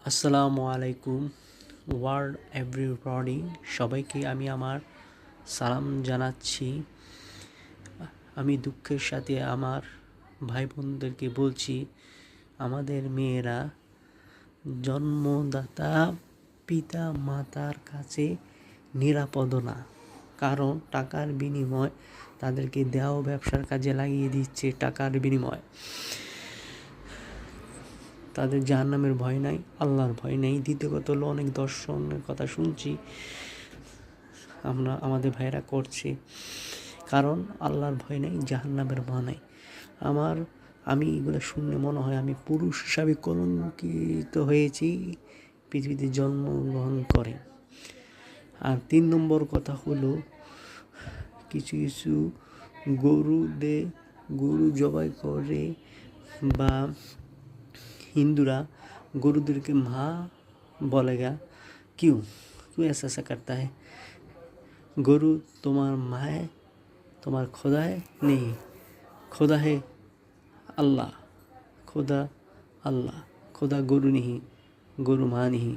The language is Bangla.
আসসালামু আলাইকুম ওয়ার্ল্ড এভরিবডি, সবাইকে আমি আমার সালাম জানাচ্ছি। আমি দুঃখের সাথে আমার ভাই বোনদেরকে বলছি, আমাদের মেয়েরা জন্মদাতা পিতা মাতার কাছে নিরাপদ না। কারণ টাকার বিনিময় তাদেরকে দেওয়া ব্যবসার কাজে লাগিয়ে দিচ্ছে। টাকার বিনিময় তাদের জাহান্নামের ভয় নাই, আল্লাহর ভয় নেই। দ্বিতীয় কথা হলো, অনেক দর্শনের কথা শুনছি আমাদের ভাইরা করছে, কারণ আল্লাহর ভয় নেই, জাহান্নামের ভয় নাই। আমি এগুলো শুনলে মনে হয় আমি পুরুষ হিসাবে কলঙ্কিত হয়েছি পৃথিবীতে জন্মগ্রহণ করে। আর 3 নম্বর কথা হলো, কিছু কিছু গরু জবাই করে বা हिंदूरा गुरुदेव के माँ बोलेगा क्यों क्यों ऐसा करता है। गुरु तुम्हार माँ है, तुम्हार खुदा है? नहीं, खुदा है अल्लाह। खुदा अल्लाह, खुदा गुरु नहीं, गुरु माँ नहीं।